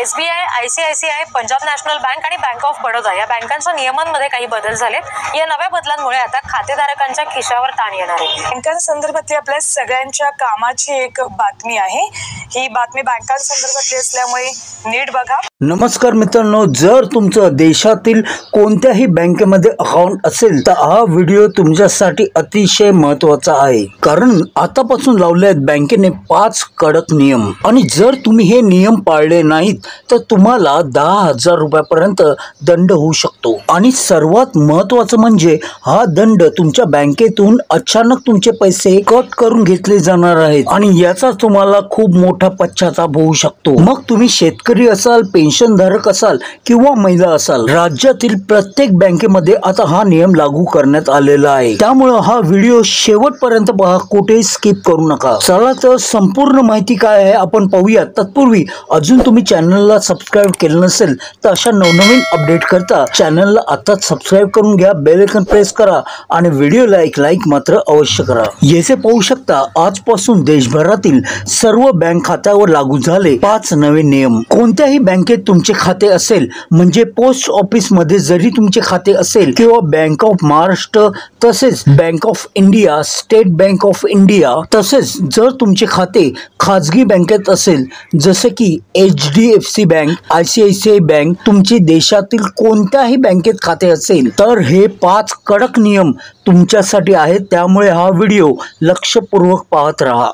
SBI, ICICI, Punjab national bank आणि bank of Baroda या बँकांच्या नियमांमध्ये काही बदल झालेत। या नव्या बदलांमुळे आता खातेधारकांच्या खिशावर ताण येणार आहे। बँकांसंदर्भातली आपल्या सगळ्यांच्या कामाची एक बातमी आहे। ही बातमी बँकांसंदर्भातली असल्यामुळे नीट बघा। नमस्कार मित्रांनो, जर तुमचं देशातील कोणत्याही बँकेमध्ये अकाउंट असेल तर हा व्हिडिओ तुमच्यासाठी अतिशय महत्त्वाचा आहे, कारण आतापासून लावले आहेत बँकेने 5 कडक नियम आणि जर तुम्ही हे नियम पाळले नाहीत तर तुम्हाला 10,000 रुपयापर्यंत दंड होऊ शकतो। आणि सर्वात महत्त्वाचं म्हणजे हा दंड तुमच्या बँकेतून अचानक तुमचे पैसे कट करून घेतले जाणार आहेत आणि याचा तुम्हाला खूप मोठा पश्चाताप होऊ शकतो। मग तुम्ही शेतकरी असाल, पेन्शनधारक असाल किंवा महिला असाल, राज्यातील प्रत्येक बँकेमध्ये आता हा नियम लागू करण्यात आलेला आहे। त्यामुळे हा व्हिडिओ शेवटपर्यंत पहा, कुठेही स्किप करू नका। चला तर संपूर्ण माहिती काय आहे आपण पाहूया। तत्पूर्वी अजून तुम्ही चॅनलला सबस्क्राइब केलं नसेल तर अशा नवनवीन अपडेट करता चॅनलला आताच सबस्क्राइब करून घ्या, बेल आयकॉन प्रेस करा आणि व्हिडिओला एक लाईक मात्र अवश्य करा। येथे पाहू शकता आजपासून देशभरातील सर्व बँक खात्यावर लागू झाले 5 नवे नियम। कोणत्याही बँकेत तुमचे खाते असेल, म्हणजे पोस्ट ऑफिस मध्ये जरी तुमचे खाते असेल किंवा बँक ऑफ महाराष्ट्र, तसेच bank of India, state bank of India, तसेच जर तुमचे खाते खाजगी बँकेत असेल जसे की HDFC बँक, ICICI बँक, तुमची देशातील कोणत्याही बँकेत खाते असेल तर हे 5 कडक नियम तुमच्यासाठी आहेत। त्यामुळे हा व्हिडिओ लक्षपूर्वक पाहत राहा।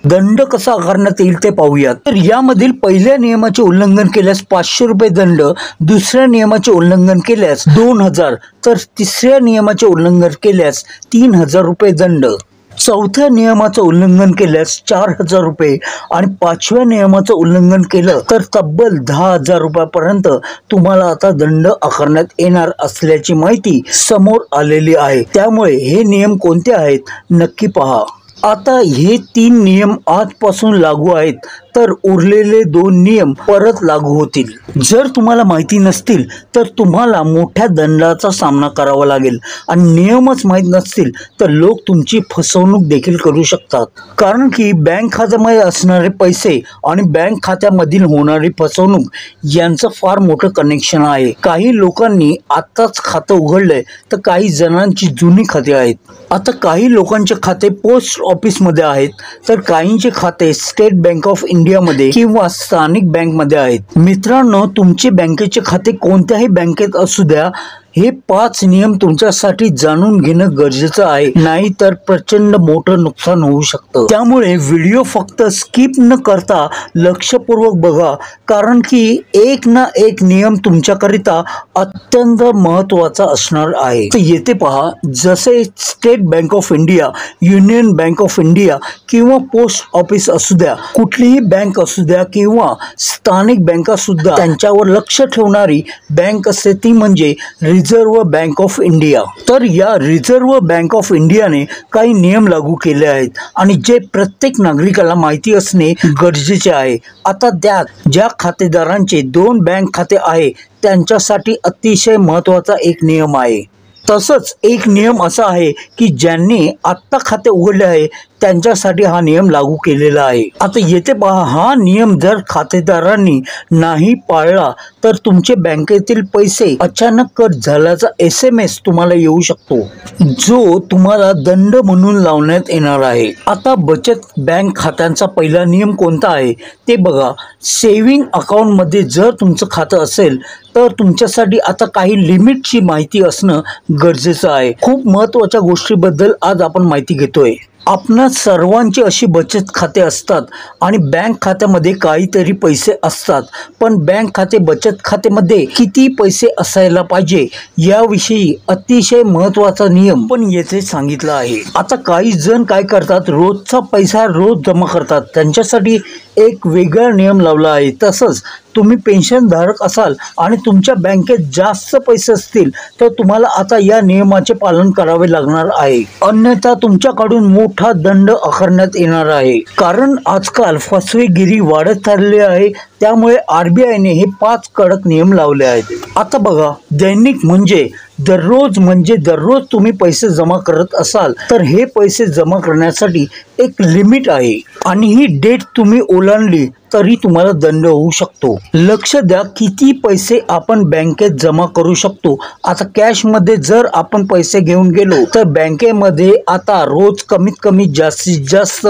दंड कसा आकारण्यात येईल ते पाहूया। तर यामधील पहिल्या नियमाचे उल्लंघन केल्यास 500 रुपये दंड, दुसऱ्या नियमाचे उल्लंघन केल्यास 2000, तर तिसऱ्या नियमाचे उल्लंघन केल्यास 3000 रुपये दंड, चौथ्या नियमाचं उल्लंघन केल्यास 4000 रुपये आणि 5व्या नियमाचं उल्लंघन केलं तर तब्बल 10,000 रुपयापर्यंत तुम्हाला आता दंड आकारण्यात येणार असल्याची माहिती समोर आलेली आहे। त्यामुळे हे नियम कोणते आहेत नक्की पहा। आता हे 3 नियम आजपासून लागू आहेत, तर उरलेले 2 नियम परत लागू होतील। जर तुम्हाला माहिती नसतील तर तुम्हाला मोठ्या दंडाचा सामना करावा लागेल आणि नियमच माहीत नसतील तर लोक तुमची फसवणूक देखील करू शकतात, कारण की बँक खात्यामध्ये असणारे पैसे आणि बँक खात्यामधील होणारी फसवणूक यांचं फार मोठं कनेक्शन आहे। काही लोकांनी आत्ताच खातं उघडलंय तर काही जणांची जुनी खाती आहेत। आता काही लोकांचे खाते पोस्ट ऑफिस मध्ये आहेत तर काहींचे खाते स्टेट बँक ऑफ इंडिया मध्ये किंवा स्थानिक बँक मध्ये आहेत। मित्रांनो, तुमचे बँकेचे खाते कोणत्याही बँकेत असू द्या, हे 5 नियम तुमच्यासाठी जाणून घेणं गरजेचं आहे, नाही तर प्रचंड मोठं नुकसान होऊ शकतं। त्यामुळे व्हिडिओ फक्त स्किप न करता लक्षपूर्वक बघा, कारण की एक ना एक नियम तुमच्याकरिता अत्यंत महत्त्वाचा असणार आहे। तर येथे पहा, जसे state bank of India, union bank of India किंवा पोस्ट ऑफिस असू द्या, कुठलीही बँक असू द्या किंवा स्थानिक बँका सुद्धा त्यांच्यावर लक्ष ठेवणारी बँक असते, ती म्हणजे रिझर्व्ह बँक ऑफ इंडिया। तर या रिझर्व्ह बँक ऑफ इंडियाने काही नियम लागू केले आहेत आणि जे प्रत्येक नागरिकाला माहिती असणे गरजेचे आहे। आता त्यात ज्या खातेदारांचे 2 बँक खाते आहे त्यांच्यासाठी अतिशय महत्त्वाचा एक नियम आहे। तसंच एक नियम असा आहे की ज्यांनी आत्ता खाते उघडले आहे त्यांच्यासाठी हा नियम लागू केलेला आहे। आता येथे पहा, हा नियम जर खातेदारांनी नाही पाळला तर तुमचे बँकेतील पैसे अचानक कट झाल्याचा SMS तुम्हाला येऊ शकतो, जो तुम्हाला दंड म्हणून लावण्यात येणार आहे। आता बचत बँक खात्यांचा पहिला नियम कोणता आहे ते बघा। सेव्हिंग अकाउंट मध्ये जर तुमचं खातं असेल तर तुमच्यासाठी आता काही लिमिटची माहिती असणं गरजेचं आहे। खूप महत्त्वाच्या गोष्टीबद्दल आज आपण माहिती घेतोय। आपणा सर्वांची अशी बचत खाते असतात आणि बँक खात्यामध्ये काहीतरी पैसे असतात, पण बँक खाते बचत खात्यामध्ये किती पैसे असायला पाहिजे याविषयी अतिशय महत्त्वाचा नियम पण येथे सांगितला आहे। आता काही जण काय करतात, रोजचा पैसा रोज जमा करतात, त्यांच्यासाठी एक वेगळा नियम लावला आहे। तसंच तुम्ही पेन्शनधारक असाल आणि तुमच्या बँकेत जास्त पैसे असतील तर तुम्हाला आता या नियमाचे पालन करावे लागणार आहे, अन्यथा तुमच्याकडून मोठा दंड आकारण्यात येणार आहे। कारण आजकाल फसवेगिरी वाढत चालली आहे, त्यामुळे RBI ने हे 5 कडक नियम लावले आहेत। आता बघा, दैनिक म्हणजे दररोज म्हणजे दररोज तुम्ही पैसे जमा करत असाल तर हे पैसे जमा करण्यासाठी एक लिमिट आहे आणि ही डेट तुम्ही ओलांडली तरी तुम्हाला दंड होऊ शकतो. लक्ष द्या किती पैसे आपण बँकेत जमा करू शकतो. आता कॅश मध्ये जर आपण पैसे घेऊन गेलो तर बँकेमध्ये आता रोज कमीत कमी जास्तीत जास्त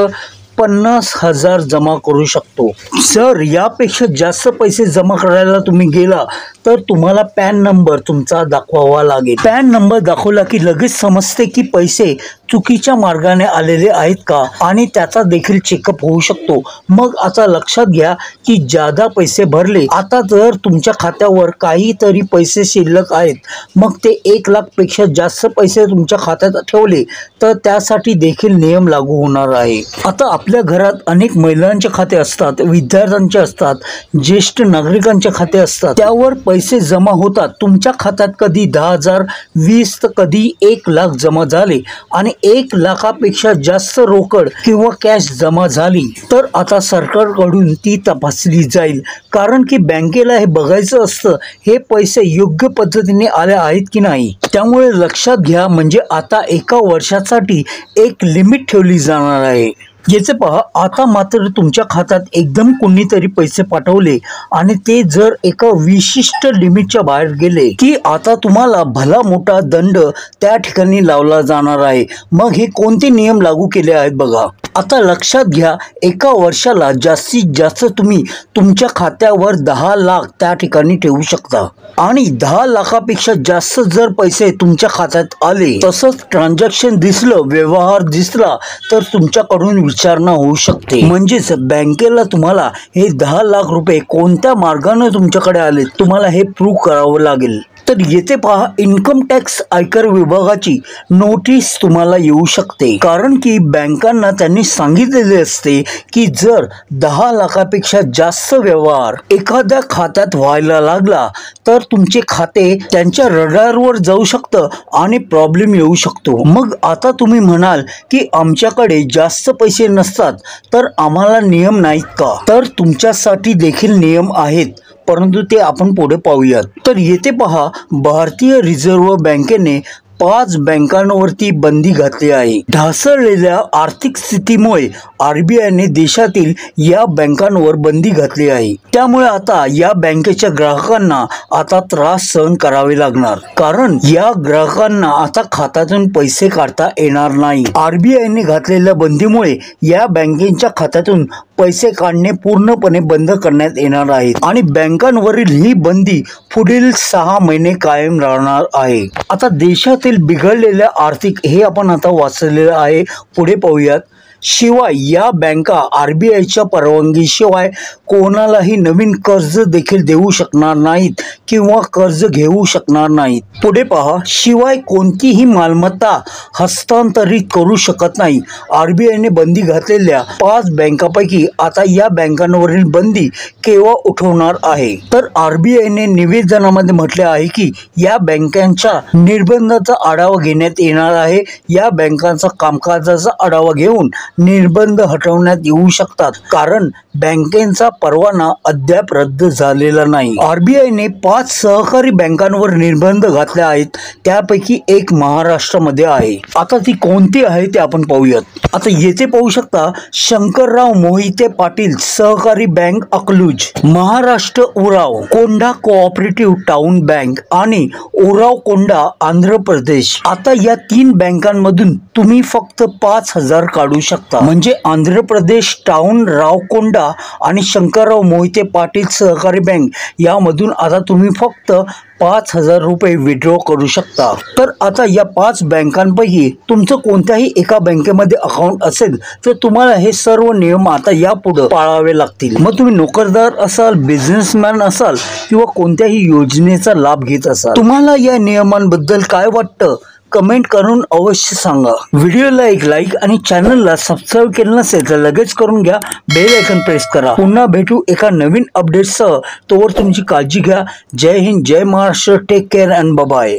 50,000 जमा करू शकतो. सर यापेक्षा जास्त पैसे जमा करायला तुम्ही गेला तर तुम्हाला पॅन नंबर तुमचा दाखवावा लागेल. पॅन नंबर दाखवला की लगेच समजते की पैसे चुकीच्या मार्गाने आलेले आहेत का आणि त्याचा देखील चेकअप होऊ शकतो. मग आता लक्षात घ्या की जादा पैसे भरले. आता जर तुमच्या खात्यावर काहीतरी पैसे शिल्लक आहेत मग ते 1 लाख पेक्षा जास्त पैसे तुमच्या खात्यात ठेवले तर त्यासाठी देखील नियम लागू होणार आहे. आता आपल्या घरात अनेक महिलांचे खाते असतात, विद्यार्थ्यांचे असतात, ज्येष्ठ नागरिकांचे खाते असतात. त्यावर पैसे जमा होतात. तुमच्या खात्यात कधी 10,000, 20 तर कधी 1 लाख जमा झाले आणि 1 लाखापेक्षा जास्त रोकड किंवा कॅश जमा झाली तर आता सरकारकडून ती तपासली जाईल. कारण की बँकेला हे बघायचं असतं हे पैसे योग्य पद्धतीने आले आहेत की नाही. त्यामुळे लक्षात घ्या म्हणजे आता 1 वर्षासाठी एक लिमिट ठेवली जाणार आहे. याचे पहा आता मात्र तुमच्या खात्यात एकदम कोणीतरी पैसे पाठवले आणि ते जर एका विशिष्ट लिमिटच्या बाहेर गेले की आता तुम्हाला भला मोठा दंड त्या ठिकाणी लावला जाणार आहे. मग हे कोणते नियम लागू केले आहेत बघा. आता लक्षात घ्या 1 वर्षाला जास्तीत जास्त तुम्ही तुमच्या खात्यावर 10 लाख त्या ठिकाणी ठेवू शकता आणि 10 लाखापेक्षा जास्त जर पैसे तुमच्या खात्यात आले तसंच ट्रान्झॅक्शन दिसलं, व्यवहार दिसला तर तुमच्याकडून विचारणा होऊ शकते. म्हणजेच बँकेला तुम्हाला हे 10 लाख रुपये कोणत्या मार्गाने तुमच्याकडे आले तुम्हाला हे प्रूव्ह करावं लागेल. तर येथे पहा इन्कम टॅक्स आयकर विभागाची नोटीस तुम्हाला येऊ शकते. कारण की बँकांना त्यांनी सांगितलेले असते की जर 10 लाखापेक्षा जास्त व्यवहार एखाद्या खात्यात व्हायला लागला तर तुमचे खाते त्यांच्या रडारवर जाऊ शकतं आणि प्रॉब्लेम येऊ शकतो. मग आता तुम्ही म्हणाल की आमच्याकडे जास्त पैसे नसतात तर आम्हाला नियम नाहीत का? तर तुमच्यासाठी देखील नियम आहेत परंतु ते आपण पुढे पाहूयात. तर येथे पहा भारतीय रिझर्व्ह बँकेने 5 बँकांवरती बंदी घातली आहे. ढासळलेल्या आर्थिक स्थितीमुळे RBIने देशातील या बँकांवर बंदी घातली आहे. त्यामुळे आता या बँकेच्या ग्राहकांना आता त्रास सहन करावे लागणार कारण या ग्राहकांना आता खात्यातून पैसे काढता येणार नाही. RBIने घातलेल्या बंदीमुळे या बँकेच्या खात्यातून पैसे काढणे पूर्णपणे बंद करण्यात येणार आहे आणि बँकांवरील ही बंदी पुढील 6 महिने कायम राहणार आहे. आता देशातील बिघडलेल्या आर्थिक हे आपण आता वाचलेलं आहे. पुढे पाहूयात. शिवाय या बँका RBIच्या परवानगीशिवाय कोणालाही नवीन कर्ज देखील देऊ शकणार नाहीत किंवा कर्ज घेऊ शकणार नाहीत. पुढे पहा. शिवाय कोणतीही मालमत्ता हस्तांतरित करू शकत नाही. RBIने बंदी घातलेल्या 5 बँकांपैकी आता या बँकांवरील बंदी केव्हा उठवणार आहे तर RBIने निवेदनामध्ये म्हटले आहे की या बँकांच्या निर्बंधाचा आढावा घेण्यात येणार आहे. या बँकांचा कामकाजाचा आढावा घेऊन निर्बंध हटवण्यात येऊ शकतात कारण बँकेचा परवाना अद्याप रद्द झालेला नाही. RBIने 5 सहकारी बँकांवर निर्बंध घातले आहेत. त्यापैकी एक महाराष्ट्रामध्ये आहे. आता ती कोणती आहे ते आपण पाहूयात. आता येथे पाहू शकता शंकरराव मोहिते पाटील सहकारी बँक अकलूज, महाराष्ट्र उराव कोंढा कोऑपरेटिव्ह टाउन बँक आणि उराव कोंढा आंध्र प्रदेश. आता या 3 बँकांमधून तुम्ही फक्त 5,000 काढू शकता. म्हणजे आंध्र प्रदेश टाउन रावकोंडा आणि शंकरराव मोहिते पाटील सहकारी बँक यामधून आता तुम्ही फक्त 5,000 रुपये विड्रॉ करू शकता. तर आता या 5 बँकांपैकी तुमचं कोणत्याही एका बँकेमध्ये अकाउंट असेल तर तुम्हाला हे सर्व नियम आता यापुढे पाळावे लागतील. मग तुम्ही नोकरदार असाल, बिझनेसमॅन असाल किंवा कोणत्याही योजनेचा लाभ घेत असाल, तुम्हाला या नियमांबद्दल काय वाटतं कमेंट करून अवश्य सांगा. व्हिडिओला एक लाईक आणि चॅनलला सबस्क्राईब केलं नसेल तर लगेच करून घ्या. बेल आयकॉन प्रेस करा. पुन्हा भेटू एका नवीन अपडेटसह. तोवर तुमची काळजी घ्या. जय हिंद, जय Maharashtra. Take care and bye.